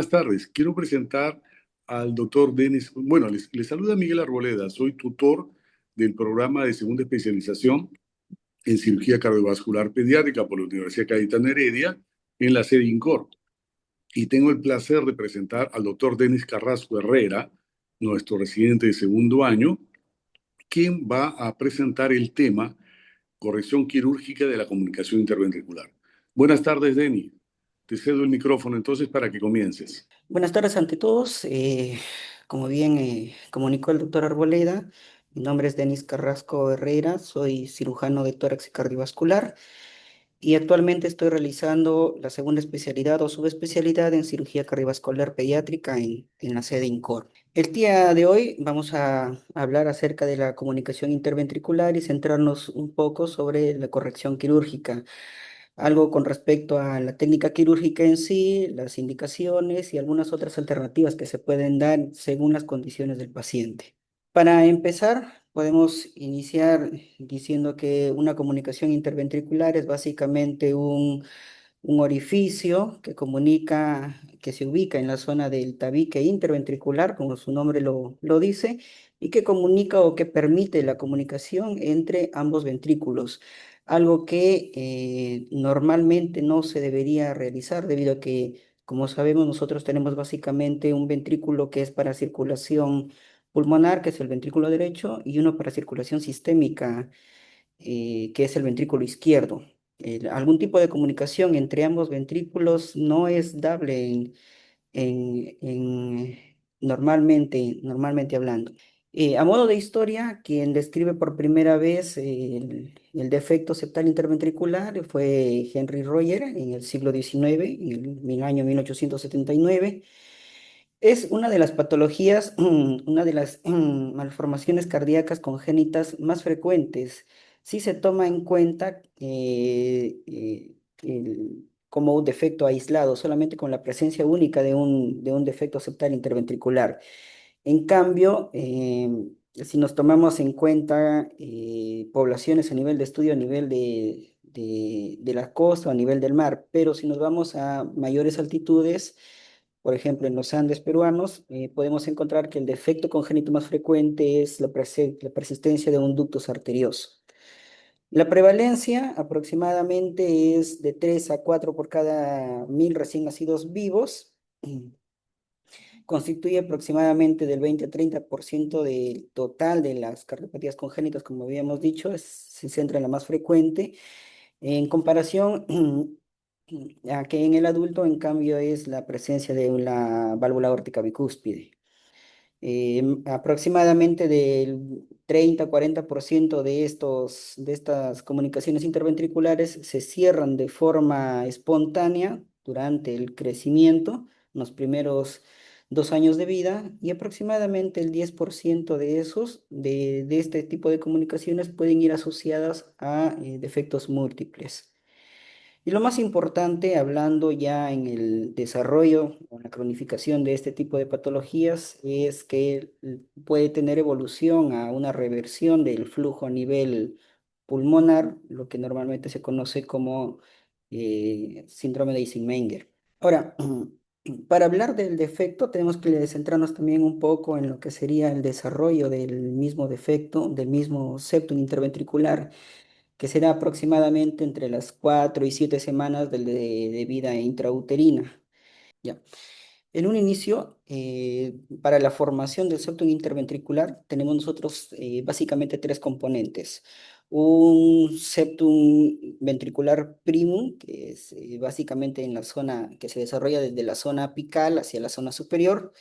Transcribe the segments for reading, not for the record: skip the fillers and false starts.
Buenas tardes. Quiero presentar al doctor Denis. Bueno, les saluda Miguel Arboleda. Soy tutor del programa de segunda especialización en cirugía cardiovascular pediátrica por la Universidad Cayetana Heredia en la sede INCOR. Y tengo el placer de presentar al doctor Denis Carrasco Herrera, nuestro residente de segundo año, quien va a presentar el tema corrección quirúrgica de la comunicación interventricular. Buenas tardes, Denis. Te cedo el micrófono entonces para que comiences. Buenas tardes ante todos. Como bien comunicó el doctor Arboleda, mi nombre es Denis Carrasco Herrera, soy cirujano de tórax y cardiovascular y actualmente estoy realizando la segunda especialidad o subespecialidad en cirugía cardiovascular pediátrica en la sede INCOR. El día de hoy vamos a hablar acerca de la comunicación interventricular y centrarnos un poco sobre la corrección quirúrgica, algo con respecto a la técnica quirúrgica en sí, las indicaciones y algunas otras alternativas que se pueden dar según las condiciones del paciente. Para empezar, podemos iniciar diciendo que una comunicación interventricular es básicamente un orificio que comunica, que se ubica en la zona del tabique interventricular, como su nombre lo dice, y que comunica o que permite la comunicación entre ambos ventrículos, algo que normalmente no se debería realizar debido a que, como sabemos, nosotros tenemos básicamente un ventrículo que es para circulación pulmonar, que es el ventrículo derecho, y uno para circulación sistémica, que es el ventrículo izquierdo. Algún tipo de comunicación entre ambos ventrículos no es dable normalmente hablando. A modo de historia, quien describe por primera vez el defecto septal interventricular fue Henry Royer en el siglo XIX, en el año 1879. Es una de las patologías, una de las malformaciones cardíacas congénitas más frecuentes. Si se toma en cuenta como un defecto aislado, solamente con la presencia única de un defecto septal interventricular. En cambio, si nos tomamos en cuenta poblaciones a nivel de estudio, a nivel de la costa o a nivel del mar, pero si nos vamos a mayores altitudes, por ejemplo, en los Andes peruanos, podemos encontrar que el defecto congénito más frecuente es la persistencia de un ductus arterioso. La prevalencia aproximadamente es de 3 a 4 por cada 1000 recién nacidos vivos. Constituye aproximadamente del 20 a 30% del total de las cardiopatías congénitas, como habíamos dicho, se centra en la más frecuente, en comparación a que en el adulto, en cambio, es la presencia de una válvula aórtica bicúspide. Aproximadamente del 30 a 40% de estas comunicaciones interventriculares se cierran de forma espontánea durante el crecimiento, en los primeros 2 años de vida, y aproximadamente el 10% de este tipo de comunicaciones pueden ir asociadas a defectos múltiples. Y lo más importante, hablando ya en el desarrollo o la cronificación de este tipo de patologías, es que puede tener evolución a una reversión del flujo a nivel pulmonar, lo que normalmente se conoce como síndrome de Eisenmenger. Ahora, para hablar del defecto, tenemos que centrarnos también un poco en lo que sería el desarrollo del mismo defecto, del mismo septum interventricular, que será aproximadamente entre las 4 y 7 semanas de vida intrauterina. Ya. En un inicio, para la formación del septum interventricular, tenemos nosotros básicamente tres componentes. Un septum ventricular primum, que es básicamente en la zona que se desarrolla desde la zona apical hacia la zona superior,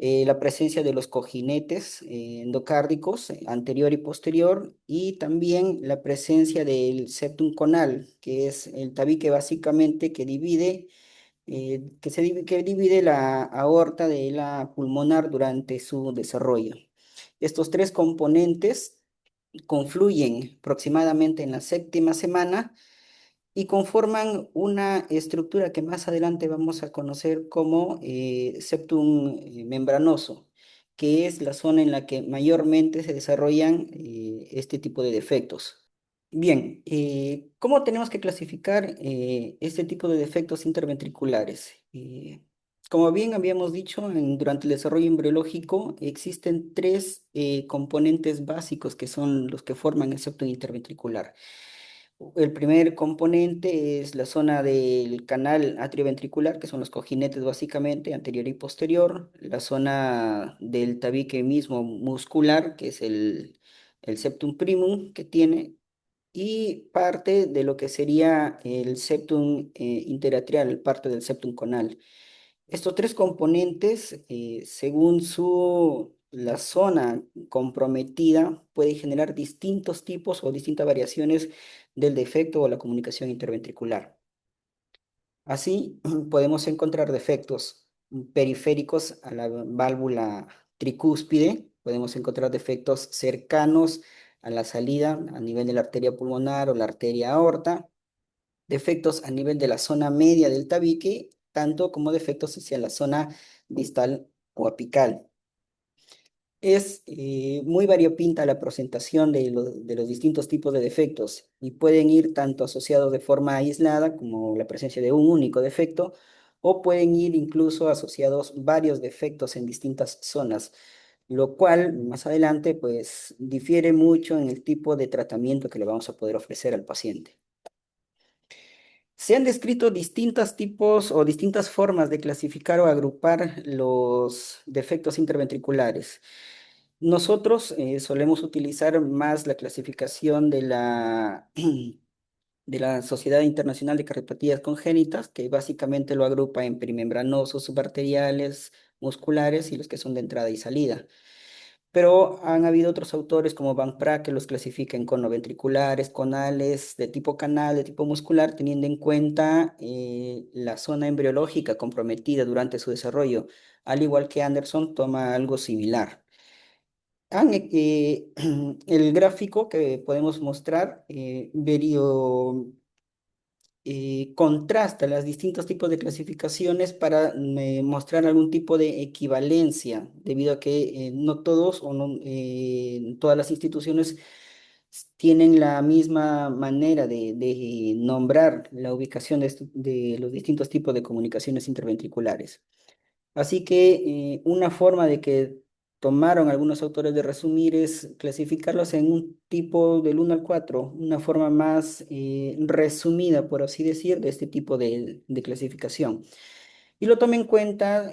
la presencia de los cojinetes endocárdicos anterior y posterior, y también la presencia del septum conal, que es el tabique básicamente que divide, que divide la aorta de la pulmonar durante su desarrollo. Estos tres componentes confluyen aproximadamente en la séptima semana y conforman una estructura que más adelante vamos a conocer como septum membranoso, que es la zona en la que mayormente se desarrollan este tipo de defectos. Bien, ¿cómo tenemos que clasificar este tipo de defectos interventriculares? Como bien habíamos dicho, durante el desarrollo embriológico existen tres componentes básicos que son los que forman el septum interventricular. El primer componente es la zona del canal atrioventricular, que son los cojinetes básicamente, anterior y posterior, la zona del tabique mismo muscular, que es el septum primum que tiene, y parte de lo que sería el septum interatrial, parte del septum conal. Estos tres componentes, según la zona comprometida, pueden generar distintos tipos o distintas variaciones del defecto o la comunicación interventricular. Así, podemos encontrar defectos periféricos a la válvula tricúspide, podemos encontrar defectos cercanos a la salida a nivel de la arteria pulmonar o la arteria aorta, defectos a nivel de la zona media del tabique, tanto como defectos hacia la zona distal o apical. Es muy variopinta la presentación de los distintos tipos de defectos y pueden ir tanto asociados de forma aislada, como la presencia de un único defecto, o pueden ir incluso asociados varios defectos en distintas zonas, lo cual más adelante pues difiere mucho en el tipo de tratamiento que le vamos a poder ofrecer al paciente. Se han descrito distintos tipos o distintas formas de clasificar o agrupar los defectos interventriculares. Nosotros solemos utilizar más la clasificación de de la Sociedad Internacional de Cardiopatías Congénitas, que básicamente lo agrupa en perimembranosos, subarteriales, musculares y los que son de entrada y salida. Pero han habido otros autores como Van Praag que los clasifican con ventriculares, conales, de tipo canal, de tipo muscular, teniendo en cuenta la zona embriológica comprometida durante su desarrollo. Al igual que Anderson, toma algo similar. El gráfico que podemos mostrar contrasta los distintos tipos de clasificaciones para mostrar algún tipo de equivalencia, debido a que no todos o no, todas las instituciones tienen la misma manera de nombrar la ubicación de los distintos tipos de comunicaciones interventriculares. Así que una forma de que tomaron algunos autores de resumir es clasificarlos en un tipo del 1 al 4, una forma más resumida, por así decir, de este tipo de clasificación. Y lo toma en cuenta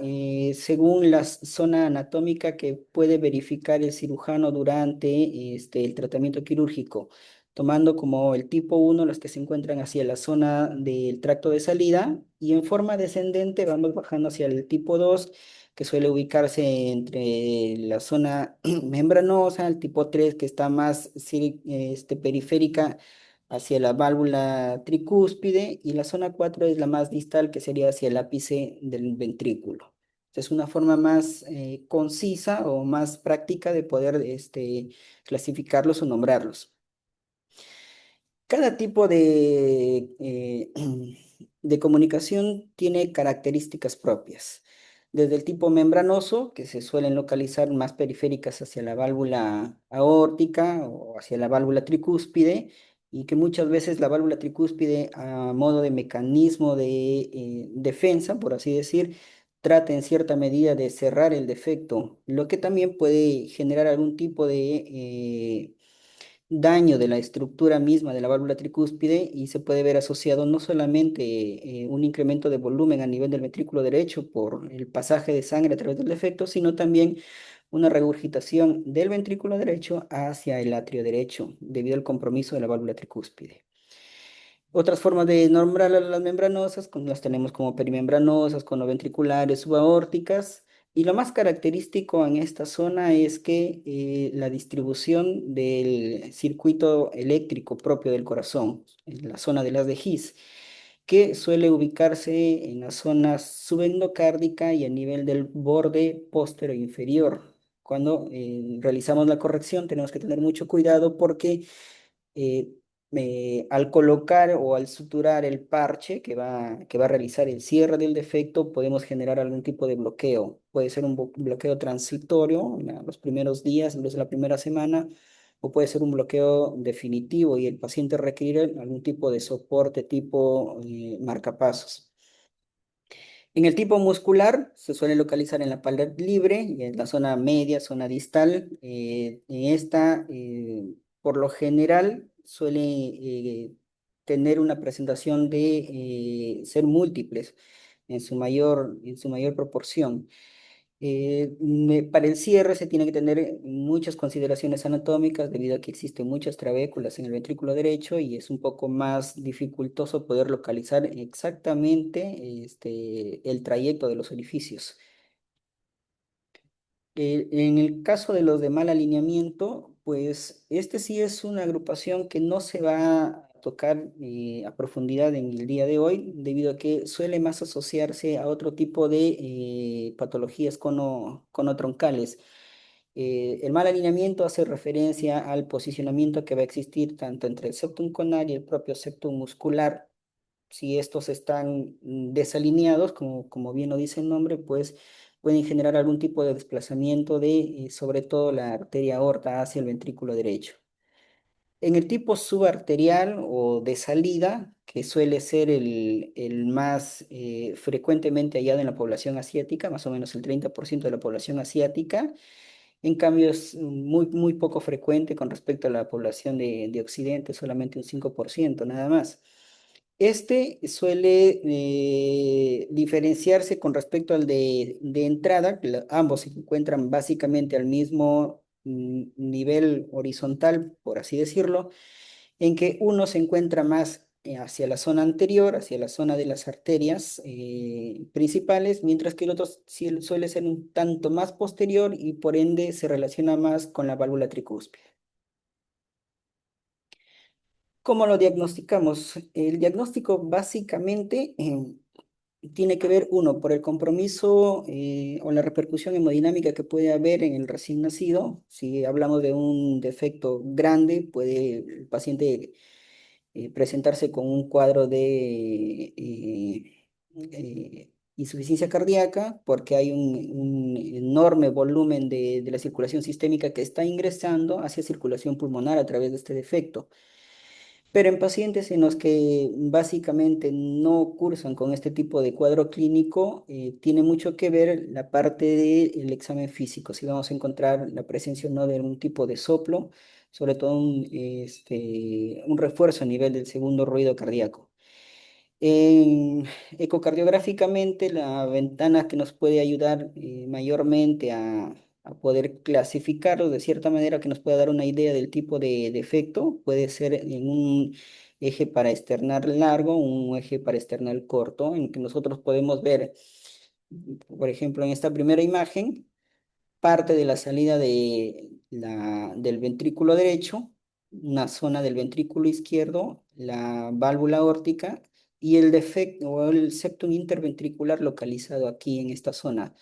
según la zona anatómica que puede verificar el cirujano durante el tratamiento quirúrgico, tomando como el tipo 1 los que se encuentran hacia la zona del tracto de salida y en forma descendente vamos bajando hacia el tipo 2 que suele ubicarse entre la zona membranosa, el tipo 3 que está más periférica hacia la válvula tricúspide y la zona 4 es la más distal que sería hacia el ápice del ventrículo. Es una forma más concisa o más práctica de poder clasificarlos o nombrarlos. Cada tipo de comunicación tiene características propias. Desde el tipo membranoso, que se suelen localizar más periféricas hacia la válvula aórtica o hacia la válvula tricúspide, y que muchas veces la válvula tricúspide, a modo de mecanismo de defensa, por así decir, trata en cierta medida de cerrar el defecto, lo que también puede generar algún tipo de daño de la estructura misma de la válvula tricúspide y se puede ver asociado no solamente un incremento de volumen a nivel del ventrículo derecho por el pasaje de sangre a través del defecto, sino también una regurgitación del ventrículo derecho hacia el atrio derecho debido al compromiso de la válvula tricúspide. Otras formas de nombrar a las membranosas, las tenemos como perimembranosas, conoventriculares, subaórticas. Y lo más característico en esta zona es que la distribución del circuito eléctrico propio del corazón, en la zona de las de His, que suele ubicarse en la zona subendocárdica y a nivel del borde póstero inferior. Cuando realizamos la corrección tenemos que tener mucho cuidado porque eh, al colocar o al suturar el parche que va a realizar el cierre del defecto, podemos generar algún tipo de bloqueo. Puede ser un bloqueo transitorio en los primeros días, en vez de la primera semana, o puede ser un bloqueo definitivo y el paciente requiere algún tipo de soporte tipo marcapasos. En el tipo muscular se suele localizar en la pared libre y en la zona media, zona distal. En esta, por lo general, suele tener una presentación de ser múltiples en su mayor proporción. Para el cierre se tiene que tener muchas consideraciones anatómicas debido a que existen muchas trabéculas en el ventrículo derecho y es un poco más dificultoso poder localizar exactamente el trayecto de los orificios. En el caso de los de mal alineamiento, pues este sí es una agrupación que no se va a tocar a profundidad en el día de hoy, debido a que suele más asociarse a otro tipo de patologías conotroncales. El mal alineamiento hace referencia al posicionamiento que va a existir tanto entre el septum conal y el propio septum muscular. Si estos están desalineados, como bien lo dice el nombre, pues pueden generar algún tipo de desplazamiento de, sobre todo, la arteria aorta hacia el ventrículo derecho. En el tipo subarterial o de salida, que suele ser el más frecuentemente hallado en la población asiática, más o menos el 30% de la población asiática, en cambio es muy poco frecuente con respecto a la población de Occidente, solamente un 5% nada más. Este suele diferenciarse con respecto al de entrada, que ambos se encuentran básicamente al mismo nivel horizontal, por así decirlo, en que uno se encuentra más hacia la zona anterior, hacia la zona de las arterias principales, mientras que el otro suele ser un tanto más posterior y por ende se relaciona más con la válvula tricúspide. ¿Cómo lo diagnosticamos? El diagnóstico básicamente tiene que ver, uno, por el compromiso o la repercusión hemodinámica que puede haber en el recién nacido. Si hablamos de un defecto grande, puede el paciente presentarse con un cuadro de insuficiencia cardíaca porque hay un enorme volumen de la circulación sistémica que está ingresando hacia circulación pulmonar a través de este defecto. Pero en pacientes en los que básicamente no cursan con este tipo de cuadro clínico, tiene mucho que ver la parte del examen físico. Si vamos a encontrar la presencia o no de algún tipo de soplo, sobre todo un refuerzo a nivel del segundo ruido cardíaco. Ecocardiográficamente, la ventana que nos puede ayudar mayormente a poder clasificarlo de cierta manera que nos pueda dar una idea del tipo de defecto puede ser en un eje paraesternal largo, un eje paraesternal corto, en que nosotros podemos ver, por ejemplo, en esta primera imagen, parte de la salida del ventrículo derecho, una zona del ventrículo izquierdo, la válvula aórtica y el defecto o el septum interventricular localizado aquí en esta zona.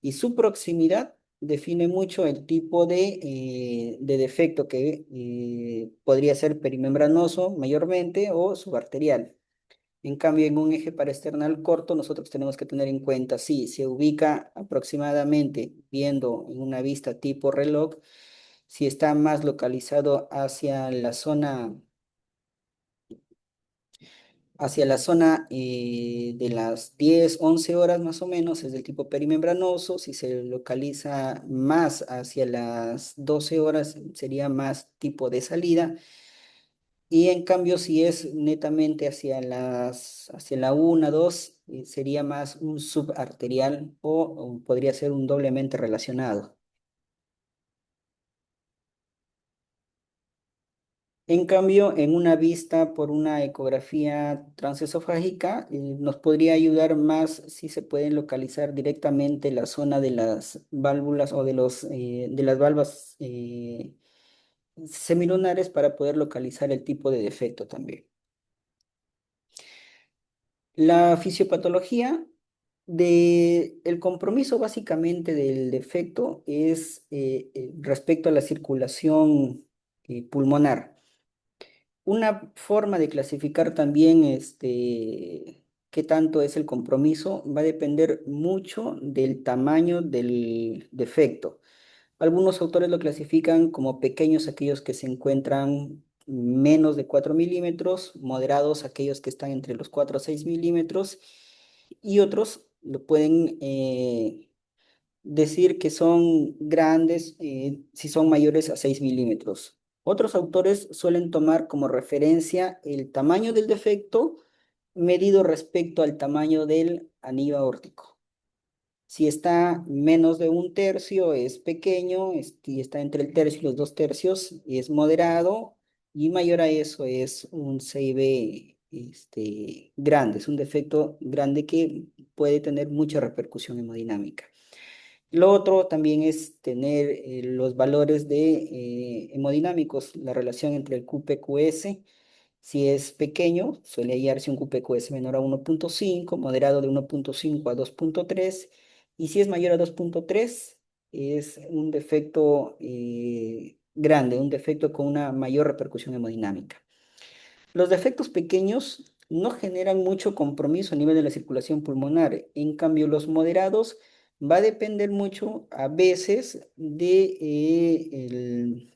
Y su proximidad define mucho el tipo de defecto que podría ser perimembranoso mayormente o subarterial. En cambio, en un eje paraesternal corto, nosotros tenemos que tener en cuenta si se ubica aproximadamente, viendo en una vista tipo reloj, si está más localizado hacia la zona de las 10 11 horas más o menos, es del tipo perimembranoso. Si se localiza más hacia las 12 horas, sería más tipo de salida. Y en cambio, si es netamente hacia la una 2 sería más un subarterial o podría ser un doblemente relacionado. En cambio, en una vista por una ecografía transesofágica, nos podría ayudar más si se pueden localizar directamente la zona de las válvulas o de las valvas semilunares para poder localizar el tipo de defecto también. La fisiopatología el compromiso básicamente del defecto es respecto a la circulación pulmonar. Una forma de clasificar también qué tanto es el compromiso va a depender mucho del tamaño del defecto. Algunos autores lo clasifican como pequeños aquellos que se encuentran menos de 4 milímetros, moderados aquellos que están entre los 4 a 6 milímetros y otros lo pueden decir que son grandes si son mayores a 6 milímetros. Otros autores suelen tomar como referencia el tamaño del defecto medido respecto al tamaño del anillo aórtico. Si está menos de un tercio es pequeño, si está entre el tercio y los dos tercios es moderado, y mayor a eso es un CIB grande, es un defecto grande que puede tener mucha repercusión hemodinámica. Lo otro también es tener los valores de hemodinámicos, la relación entre el QPQS. Si es pequeño, suele hallarse un QPQS menor a 1.5, moderado de 1.5 a 2.3, y si es mayor a 2.3, es un defecto grande, un defecto con una mayor repercusión hemodinámica. Los defectos pequeños no generan mucho compromiso a nivel de la circulación pulmonar. En cambio, los moderados va a depender mucho a veces de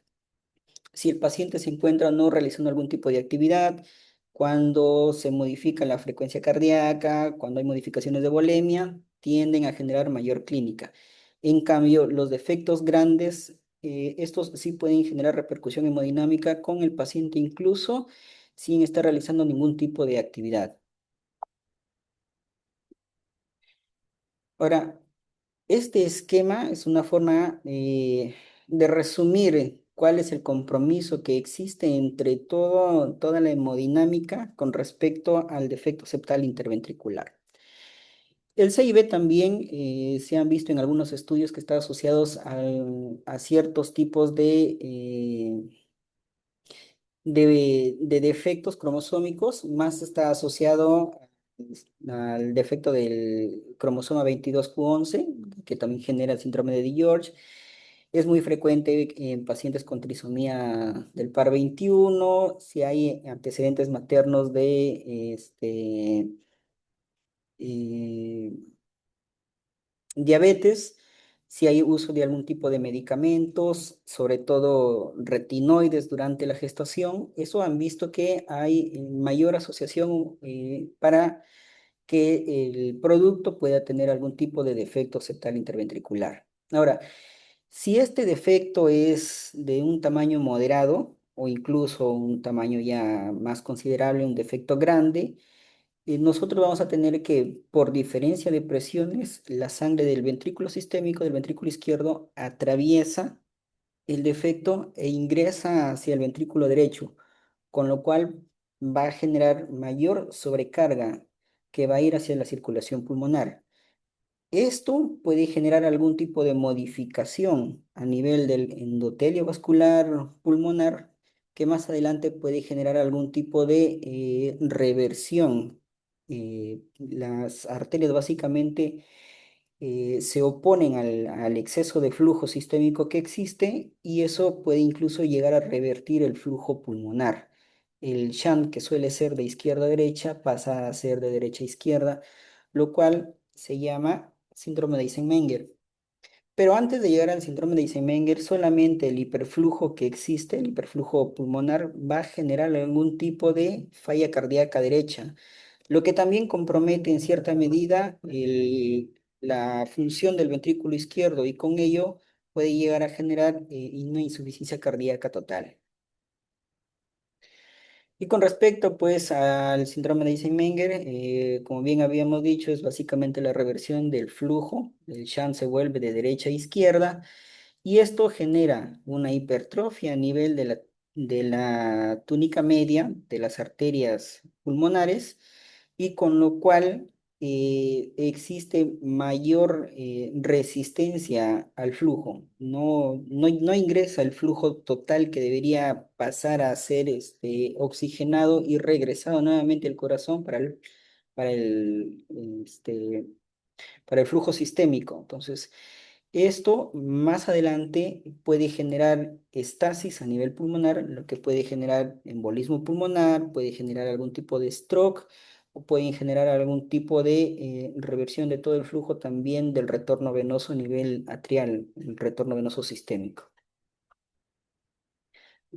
si el paciente se encuentra o no realizando algún tipo de actividad, cuando se modifica la frecuencia cardíaca, cuando hay modificaciones de volemia, tienden a generar mayor clínica. En cambio, los defectos grandes, estos sí pueden generar repercusión hemodinámica con el paciente incluso sin estar realizando ningún tipo de actividad. Ahora, este esquema es una forma de resumir cuál es el compromiso que existe entre toda la hemodinámica con respecto al defecto septal interventricular. El CIB también se han visto en algunos estudios que están asociados a ciertos tipos de defectos cromosómicos, más está asociado al defecto del cromosoma 22q11, que también genera el síndrome de George. Es muy frecuente en pacientes con trisomía del par 21, si hay antecedentes maternos de eh, diabetes, si hay uso de algún tipo de medicamentos, sobre todo retinoides durante la gestación. Eso han visto que hay mayor asociación para que el producto pueda tener algún tipo de defecto septal interventricular. Ahora, si este defecto es de un tamaño moderado o incluso un tamaño ya más considerable, un defecto grande, nosotros vamos a tener que, por diferencia de presiones, la sangre del ventrículo sistémico, del ventrículo izquierdo, atraviesa el defecto e ingresa hacia el ventrículo derecho, con lo cual va a generar mayor sobrecarga que va a ir hacia la circulación pulmonar. Esto puede generar algún tipo de modificación a nivel del endotelio vascular pulmonar, que más adelante puede generar algún tipo de reversión. Las arterias básicamente se oponen al exceso de flujo sistémico que existe, y eso puede incluso llegar a revertir el flujo pulmonar. El shunt, que suele ser de izquierda a derecha, pasa a ser de derecha a izquierda, lo cual se llama síndrome de Eisenmenger. Pero antes de llegar al síndrome de Eisenmenger, solamente el hiperflujo que existe, el hiperflujo pulmonar, va a generar algún tipo de falla cardíaca derecha, lo que también compromete en cierta medida la función del ventrículo izquierdo, y con ello puede llegar a generar una insuficiencia cardíaca total. Y con respecto, pues, al síndrome de Eisenmenger, como bien habíamos dicho, es básicamente la reversión del flujo. El shunt se vuelve de derecha a izquierda, y esto genera una hipertrofia a nivel de la túnica media de las arterias pulmonares, y con lo cual existe mayor resistencia al flujo. No ingresa el flujo total que debería pasar a ser oxigenado y regresado nuevamente al corazón para el, este, para el flujo sistémico. Entonces, esto más adelante puede generar estasis a nivel pulmonar, lo que puede generar embolismo pulmonar, puede generar algún tipo de stroke, o pueden generar algún tipo de reversión de todo el flujo también del retorno venoso a nivel atrial, el retorno venoso sistémico.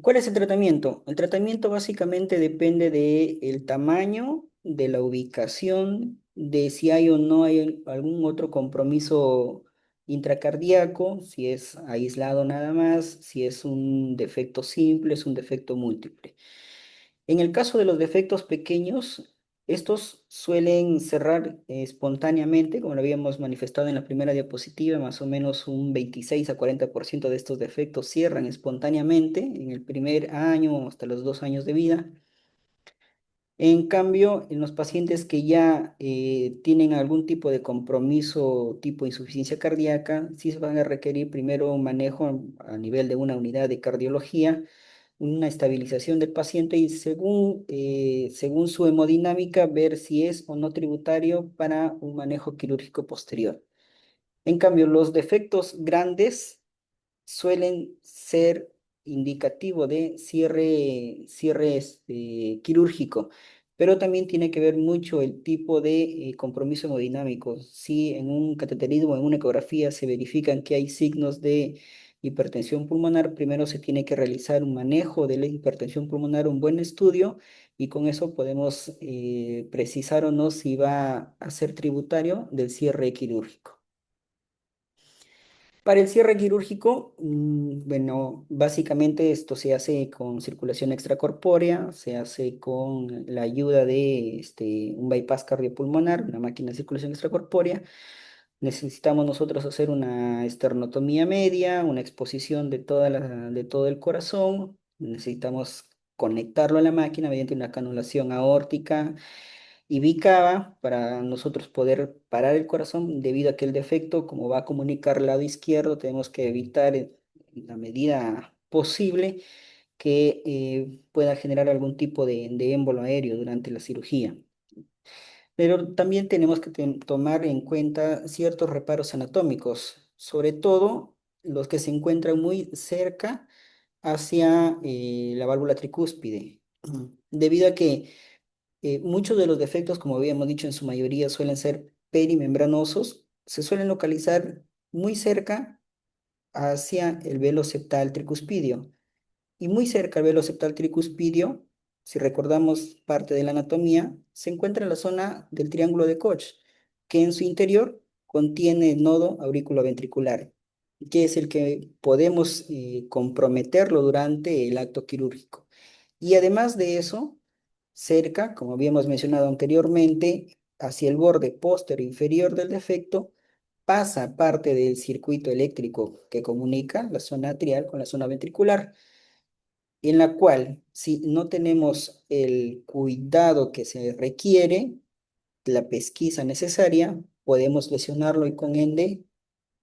¿Cuál es el tratamiento? El tratamiento básicamente depende del tamaño, de la ubicación de si hay o no hay algún otro compromiso intracardíaco, si es aislado nada más, si es un defecto simple, es un defecto múltiple. En el caso de los defectos pequeños, estos suelen cerrar espontáneamente, como lo habíamos manifestado en la primera diapositiva, más o menos un 26 a 40% de estos defectos cierran espontáneamente en el primer año hasta los 2 años de vida. En cambio, en los pacientes que ya tienen algún tipo de compromiso tipo insuficiencia cardíaca, sí se van a requerir primero un manejo a nivel de una unidad de cardiología, una estabilización del paciente y según su hemodinámica ver si es o no tributario para un manejo quirúrgico posterior. En cambio, los defectos grandes suelen ser indicativo de cierre quirúrgico, pero también tiene que ver mucho el tipo de compromiso hemodinámico. Si en un cateterismo o en una ecografía se verifican que hay signos de hipertensión pulmonar, primero se tiene que realizar un manejo de la hipertensión pulmonar, un buen estudio, y con eso podemos precisar o no si va a ser tributario del cierre quirúrgico. Para el cierre quirúrgico, bueno, básicamente esto se hace con circulación extracorpórea, se hace con la ayuda de un bypass cardiopulmonar, una máquina de circulación extracorpórea. Necesitamos nosotros hacer una esternotomía media, una exposición de todo el corazón. Necesitamos conectarlo a la máquina mediante una canulación aórtica y bicava para nosotros poder parar el corazón debido a que el defecto, como va a comunicar el lado izquierdo, tenemos que evitar en la medida posible que pueda generar algún tipo de émbolo aéreo durante la cirugía. Pero también tenemos que tomar en cuenta ciertos reparos anatómicos, sobre todo los que se encuentran muy cerca hacia la válvula tricúspide, debido a que muchos de los defectos, como habíamos dicho, en su mayoría suelen ser perimembranosos, se suelen localizar muy cerca hacia el velo septal tricuspidio. Y muy cerca al velo septal tricuspidio, si recordamos parte de la anatomía, se encuentra la zona del triángulo de Koch, que en su interior contiene el nodo auriculoventricular, que es el que podemos comprometerlo durante el acto quirúrgico. Y además de eso, cerca, como habíamos mencionado anteriormente, hacia el borde posterior inferior del defecto, pasa parte del circuito eléctrico que comunica la zona atrial con la zona ventricular, en la cual si no tenemos el cuidado que se requiere, la pesquisa necesaria, podemos lesionarlo y con ende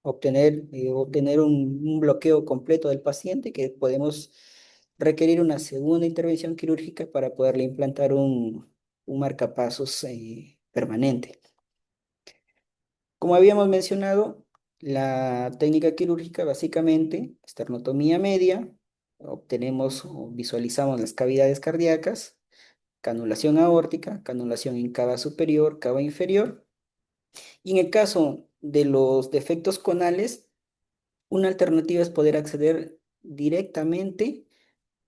obtener un bloqueo completo del paciente que podemos requerir una segunda intervención quirúrgica para poderle implantar un marcapasos permanente. Como habíamos mencionado, la técnica quirúrgica básicamente, esternotomía media, obtenemos o visualizamos las cavidades cardíacas, canulación aórtica, canulación en cava superior, cava inferior. Y en el caso de los defectos conales, una alternativa es poder acceder directamente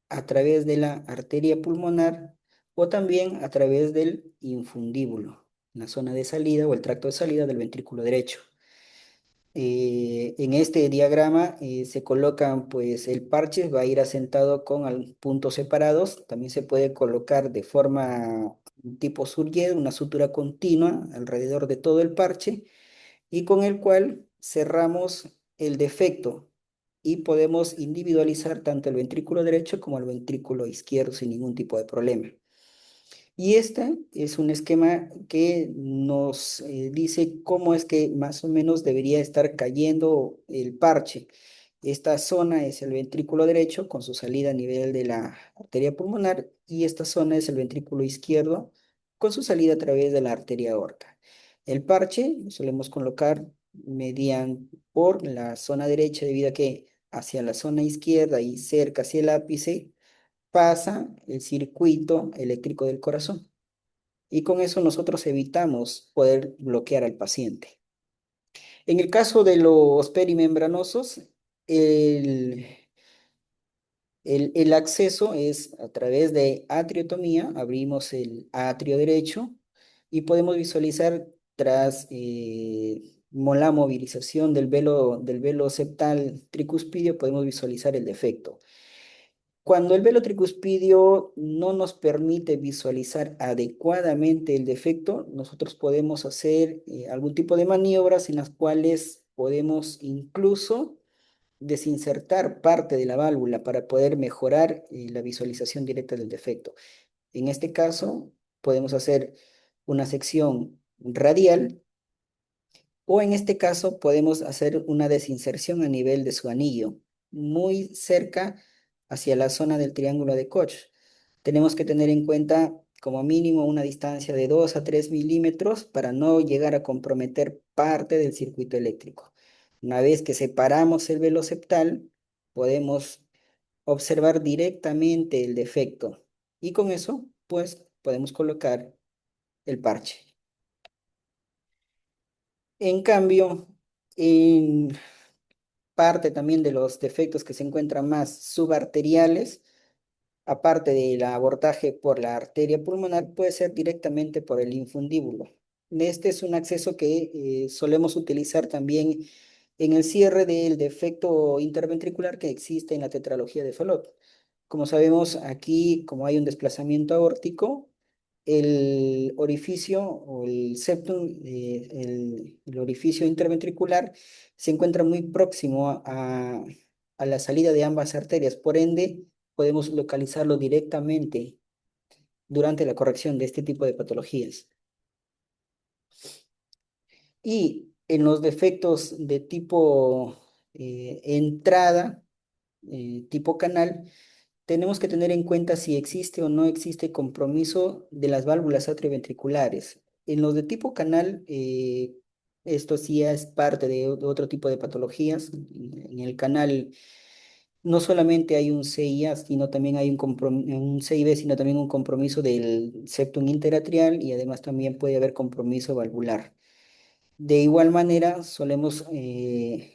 a través de la arteria pulmonar o también a través del infundíbulo, la zona de salida o el tracto de salida del ventrículo derecho. En este diagrama se colocan, pues el parche va a ir asentado con puntos separados. También se puede colocar de forma tipo surguet, una sutura continua alrededor de todo el parche y con el cual cerramos el defecto y podemos individualizar tanto el ventrículo derecho como el ventrículo izquierdo sin ningún tipo de problema. Y este es un esquema que nos dice cómo es que más o menos debería estar cayendo el parche. Esta zona es el ventrículo derecho con su salida a nivel de la arteria pulmonar y esta zona es el ventrículo izquierdo con su salida a través de la arteria aorta. El parche lo solemos colocar mediante por la zona derecha debido a que hacia la zona izquierda y cerca hacia el ápice pasa el circuito eléctrico del corazón. Y con eso nosotros evitamos poder bloquear al paciente. En el caso de los perimembranosos, el, el acceso es a través de atriotomía, abrimos el atrio derecho y podemos visualizar tras la movilización del velo septal tricuspidio, podemos visualizar el defecto. Cuando el velo tricuspidio no nos permite visualizar adecuadamente el defecto, nosotros podemos hacer algún tipo de maniobras en las cuales podemos incluso desinsertar parte de la válvula para poder mejorar la visualización directa del defecto. En este caso, podemos hacer una sección radial o en este caso podemos hacer una desinserción a nivel de su anillo, muy cerca hacia la zona del triángulo de Koch. Tenemos que tener en cuenta como mínimo una distancia de 2 a 3 milímetros para no llegar a comprometer parte del circuito eléctrico. Una vez que separamos el velo septal, podemos observar directamente el defecto y con eso, pues, podemos colocar el parche. En cambio, en parte también de los defectos que se encuentran más subarteriales, aparte del abordaje por la arteria pulmonar, puede ser directamente por el infundíbulo. Este es un acceso que solemos utilizar también en el cierre del defecto interventricular que existe en la tetralogía de Fallot. Como sabemos, aquí, como hay un desplazamiento aórtico, el orificio o el septum, el orificio interventricular, se encuentra muy próximo a la salida de ambas arterias. Por ende, podemos localizarlo directamente durante la corrección de este tipo de patologías. Y en los defectos de tipo entrada, tipo canal, tenemos que tener en cuenta si existe o no existe compromiso de las válvulas atrioventriculares. En los de tipo canal, esto sí es parte de otro tipo de patologías. En el canal no solamente hay un CIA, sino también hay un CIB, sino también un compromiso del septum interatrial y además también puede haber compromiso valvular. De igual manera, solemos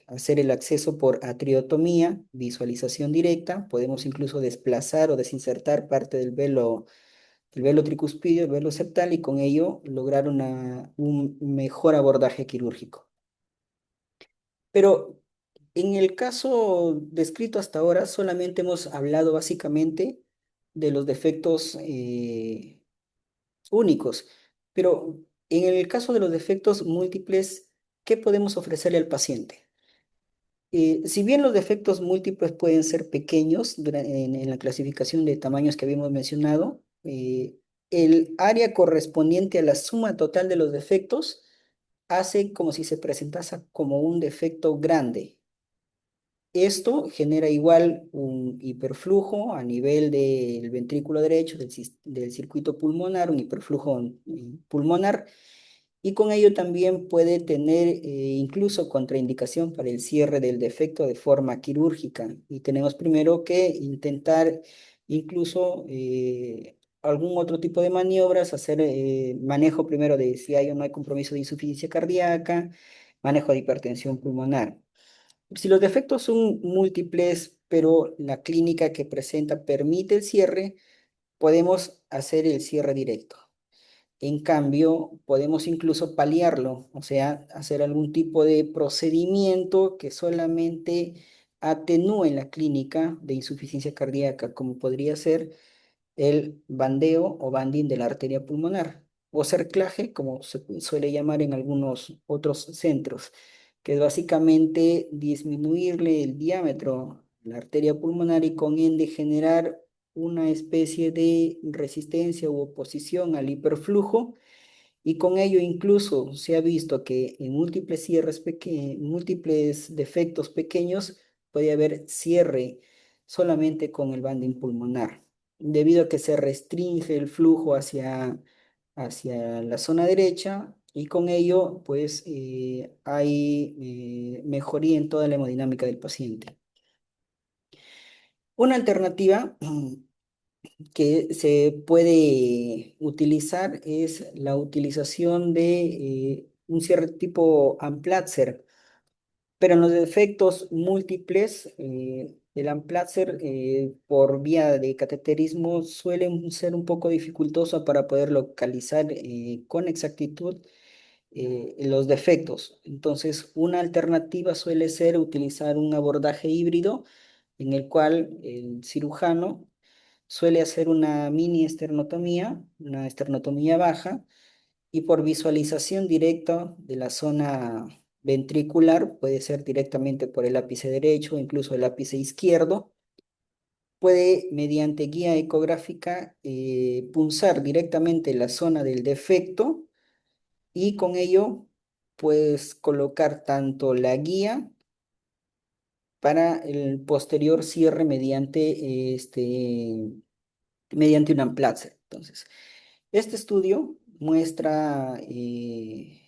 hacer el acceso por atriotomía, visualización directa. Podemos incluso desplazar o desinsertar parte del velo tricuspidio, el velo septal, y con ello lograr un mejor abordaje quirúrgico. Pero en el caso descrito hasta ahora, solamente hemos hablado básicamente de los defectos únicos, pero en el caso de los defectos múltiples, ¿qué podemos ofrecerle al paciente? Si bien los defectos múltiples pueden ser pequeños en la clasificación de tamaños que habíamos mencionado, el área correspondiente a la suma total de los defectos hace como si se presentase como un defecto grande. Esto genera igual un hiperflujo a nivel del ventrículo derecho del circuito pulmonar, un hiperflujo pulmonar, y con ello también puede tener incluso contraindicación para el cierre del defecto de forma quirúrgica. Y tenemos primero que intentar incluso algún otro tipo de maniobras, hacer manejo primero de si hay o no hay compromiso de insuficiencia cardíaca, manejo de hipertensión pulmonar. Si los defectos son múltiples, pero la clínica que presenta permite el cierre, podemos hacer el cierre directo. En cambio, podemos incluso paliarlo, o sea, hacer algún tipo de procedimiento que solamente atenúe la clínica de insuficiencia cardíaca, como podría ser el bandeo o banding de la arteria pulmonar, o cerclaje, como se suele llamar en algunos otros centros, que es básicamente disminuirle el diámetro a la arteria pulmonar y con ende generar una especie de resistencia u oposición al hiperflujo, y con ello incluso se ha visto que en múltiples múltiples defectos pequeños puede haber cierre solamente con el banding pulmonar, debido a que se restringe el flujo hacia la zona derecha y con ello pues hay mejoría en toda la hemodinámica del paciente. Una alternativa que se puede utilizar es la utilización de un cierre tipo Amplatzer, pero en los defectos múltiples, el Amplatzer por vía de cateterismo suele ser un poco dificultoso para poder localizar con exactitud los defectos. Entonces, una alternativa suele ser utilizar un abordaje híbrido en el cual el cirujano suele hacer una mini esternotomía, una esternotomía baja, y por visualización directa de la zona ventricular, puede ser directamente por el ápice derecho o incluso el ápice izquierdo, puede mediante guía ecográfica punzar directamente la zona del defecto y con ello puedes colocar tanto la guía para el posterior cierre mediante un Amplatzer. Entonces, este estudio muestra, en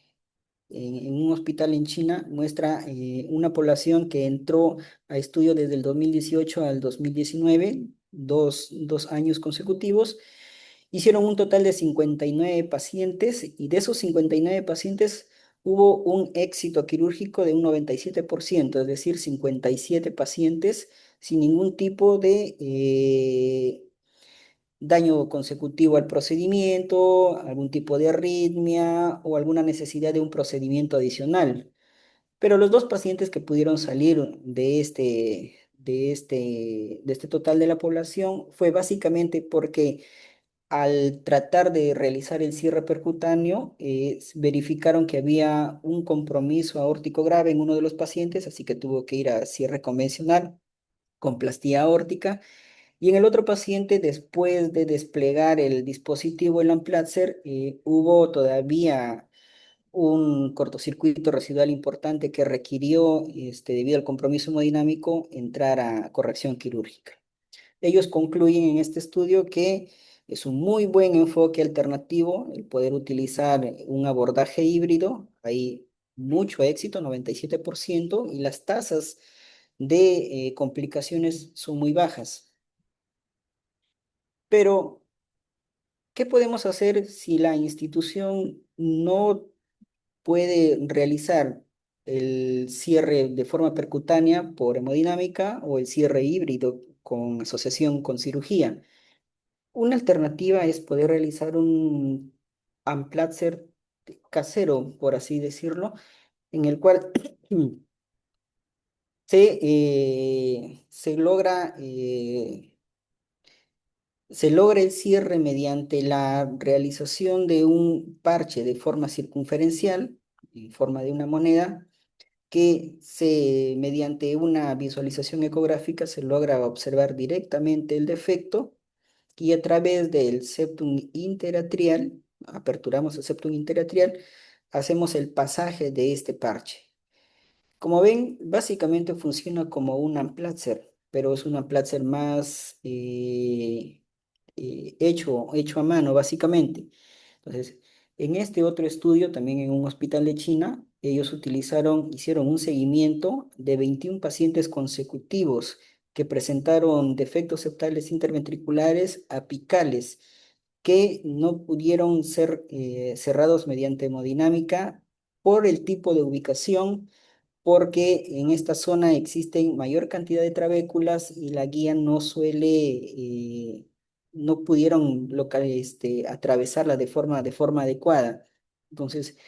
un hospital en China, muestra una población que entró a estudio desde el 2018 al 2019, dos años consecutivos. Hicieron un total de 59 pacientes y de esos 59 pacientes hubo un éxito quirúrgico de un 97%, es decir, 57 pacientes sin ningún tipo de daño consecutivo al procedimiento, algún tipo de arritmia o alguna necesidad de un procedimiento adicional. Pero los dos pacientes que pudieron salir de este total de la población fue básicamente porque al tratar de realizar el cierre percutáneo, verificaron que había un compromiso aórtico grave en uno de los pacientes, así que tuvo que ir a cierre convencional con plastía aórtica. Y en el otro paciente, después de desplegar el dispositivo, el Amplatzer, hubo todavía un cortocircuito residual importante que requirió, debido al compromiso hemodinámico, entrar a corrección quirúrgica. Ellos concluyen en este estudio que es un muy buen enfoque alternativo el poder utilizar un abordaje híbrido. Hay mucho éxito, 97%, y las tasas de complicaciones son muy bajas. Pero, ¿qué podemos hacer si la institución no puede realizar el cierre de forma percutánea por hemodinámica o el cierre híbrido con asociación con cirugía? Una alternativa es poder realizar un Amplatzer casero, por así decirlo, en el cual se logra el cierre mediante la realización de un parche de forma circunferencial, en forma de una moneda, que mediante una visualización ecográfica se logra observar directamente el defecto y a través del septum interatrial, aperturamos el septum interatrial, hacemos el pasaje de este parche. Como ven, básicamente funciona como un Amplatzer, pero es un Amplatzer más hecho a mano, básicamente. Entonces, en este otro estudio, también en un hospital de China, ellos hicieron un seguimiento de 21 pacientes consecutivos que presentaron defectos septales interventriculares apicales que no pudieron ser cerrados mediante hemodinámica por el tipo de ubicación, porque en esta zona existen mayor cantidad de trabéculas y la guía no pudieron atravesarla de forma adecuada. Entonces,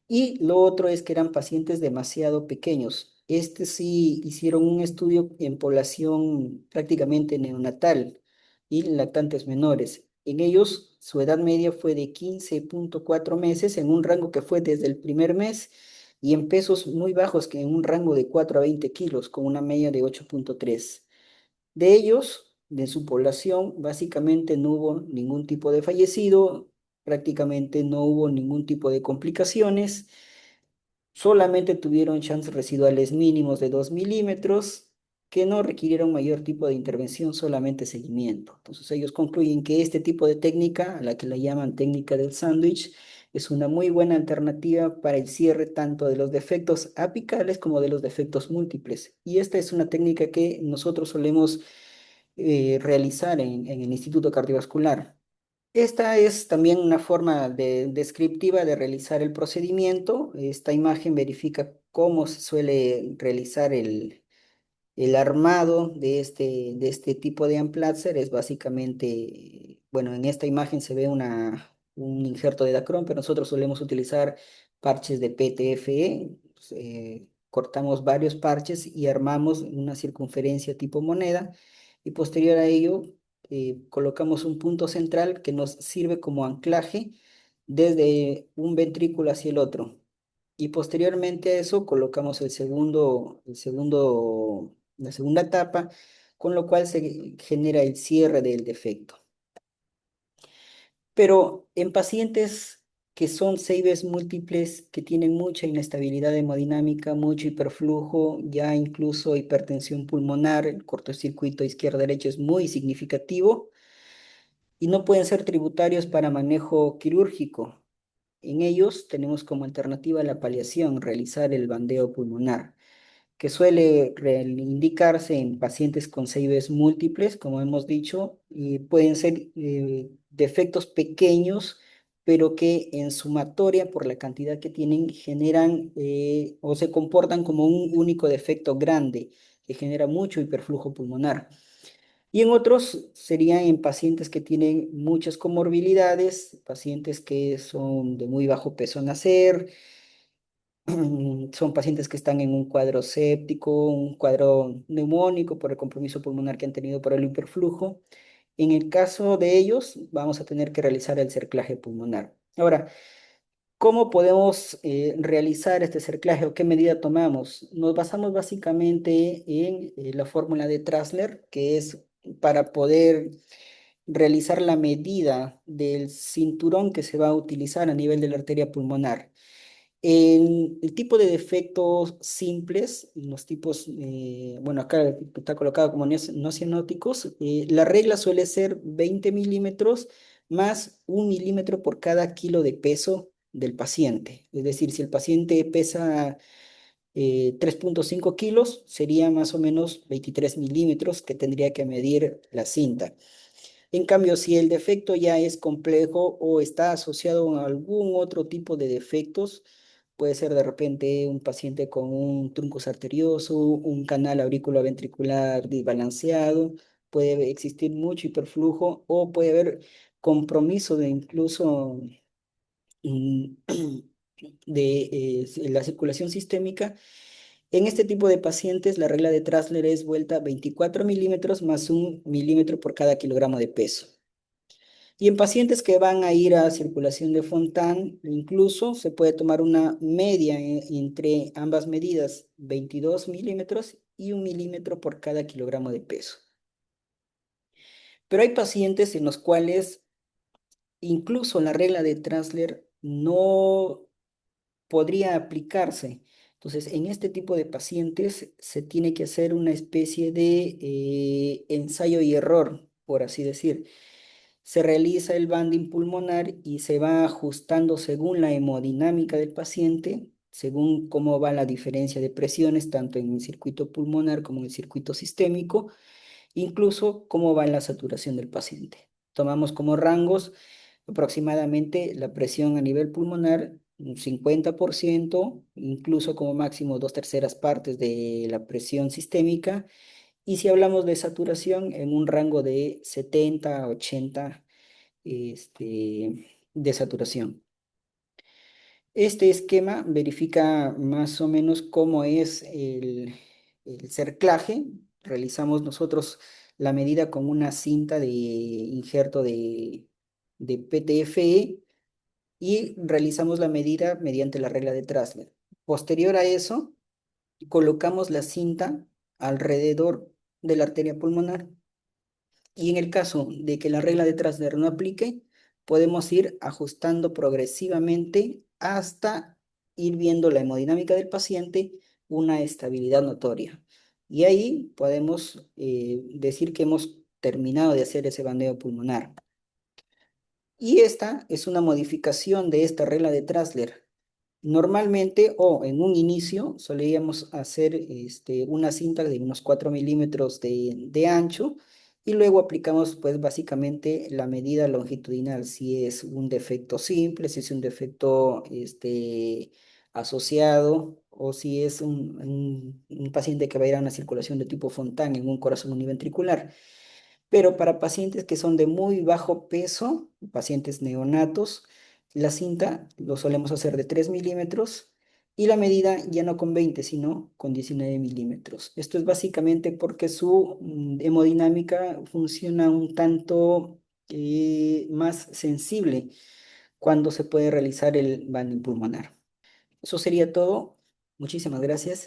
y lo otro es que eran pacientes demasiado pequeños. Este sí hicieron un estudio en población prácticamente neonatal y lactantes menores. En ellos, su edad media fue de 15,4 meses, en un rango que fue desde el primer mes, y en pesos muy bajos, que en un rango de 4 a 20 kilos, con una media de 8,3. De ellos, de su población, básicamente no hubo ningún tipo de fallecido, prácticamente no hubo ningún tipo de complicaciones, solamente tuvieron chances residuales mínimos de 2 milímetros que no requirieron mayor tipo de intervención, solamente seguimiento. Entonces ellos concluyen que este tipo de técnica, a la que la llaman técnica del sándwich, es una muy buena alternativa para el cierre tanto de los defectos apicales como de los defectos múltiples. Y esta es una técnica que nosotros solemos realizar en el Instituto Cardiovascular. Esta es también una forma descriptiva de realizar el procedimiento. Esta imagen verifica cómo se suele realizar el armado de este tipo de Amplatzer. Es básicamente, bueno, en esta imagen se ve un injerto de Dacron, pero nosotros solemos utilizar parches de PTFE, pues, cortamos varios parches y armamos una circunferencia tipo moneda y posterior a ello colocamos un punto central que nos sirve como anclaje desde un ventrículo hacia el otro. Y posteriormente a eso colocamos la segunda etapa, con lo cual se genera el cierre del defecto. Pero en pacientes que son CIBs múltiples, que tienen mucha inestabilidad hemodinámica, mucho hiperflujo, ya incluso hipertensión pulmonar, el cortocircuito izquierda-derecha es muy significativo y no pueden ser tributarios para manejo quirúrgico. En ellos tenemos como alternativa la paliación, realizar el bandeo pulmonar, que suele indicarse en pacientes con CIBs múltiples, como hemos dicho, y pueden ser defectos pequeños, pero que en sumatoria, por la cantidad que tienen, generan o se comportan como un único defecto grande, que genera mucho hiperflujo pulmonar. Y en otros serían en pacientes que tienen muchas comorbilidades, pacientes que son de muy bajo peso al nacer, son pacientes que están en un cuadro séptico, un cuadro neumónico por el compromiso pulmonar que han tenido por el hiperflujo. En el caso de ellos, vamos a tener que realizar el cerclaje pulmonar. Ahora, ¿cómo podemos realizar este cerclaje o qué medida tomamos? Nos basamos básicamente en la fórmula de Trasler, que es para poder realizar la medida del cinturón que se va a utilizar a nivel de la arteria pulmonar. En el tipo de defectos simples, los tipos, bueno, acá está colocado como no cianóticos, la regla suele ser 20 milímetros más 1 milímetro por cada kilo de peso del paciente. Es decir, si el paciente pesa 3,5 kilos, sería más o menos 23 milímetros que tendría que medir la cinta. En cambio, si el defecto ya es complejo o está asociado a algún otro tipo de defectos, puede ser de repente un paciente con un truncus arterioso, un canal auriculoventricular desbalanceado, puede existir mucho hiperflujo o puede haber compromiso de incluso mm, de la circulación sistémica. En este tipo de pacientes, la regla de Trasler es vuelta 24 milímetros más 1 milímetro por cada kilogramo de peso. Y en pacientes que van a ir a circulación de Fontan, incluso se puede tomar una media entre ambas medidas, 22 milímetros y 1 milímetro por cada kilogramo de peso. Pero hay pacientes en los cuales incluso la regla de Trasler no podría aplicarse. Entonces, en este tipo de pacientes se tiene que hacer una especie de ensayo y error, por así decir. Se realiza el banding pulmonar y se va ajustando según la hemodinámica del paciente, según cómo va la diferencia de presiones, tanto en el circuito pulmonar como en el circuito sistémico, incluso cómo va la saturación del paciente. Tomamos como rangos aproximadamente la presión a nivel pulmonar, un 50%, incluso como máximo 2/3 partes de la presión sistémica, y si hablamos de saturación, en un rango de 70 a 80 de saturación. Este esquema verifica más o menos cómo es el cerclaje. Realizamos nosotros la medida con una cinta de injerto de PTFE y realizamos la medida mediante la regla de Trasler. Posterior a eso, colocamos la cinta alrededor de la arteria pulmonar. Y en el caso de que la regla de Trasler no aplique, podemos ir ajustando progresivamente hasta ir viendo la hemodinámica del paciente, una estabilidad notoria. Y ahí podemos decir que hemos terminado de hacer ese bandeo pulmonar. Y esta es una modificación de esta regla de Trasler. Normalmente, o en un inicio, solíamos hacer una cinta de unos 4 milímetros de ancho y luego aplicamos pues básicamente la medida longitudinal, si es un defecto simple, si es un defecto asociado o si es un paciente que va a ir a una circulación de tipo Fontan en un corazón univentricular. Pero para pacientes que son de muy bajo peso, pacientes neonatos, La cinta lo solemos hacer de 3 milímetros y la medida ya no con 20 sino con 19 milímetros. Esto es básicamente porque su hemodinámica funciona un tanto más sensible cuando se puede realizar el banding pulmonar. Eso sería todo. Muchísimas gracias.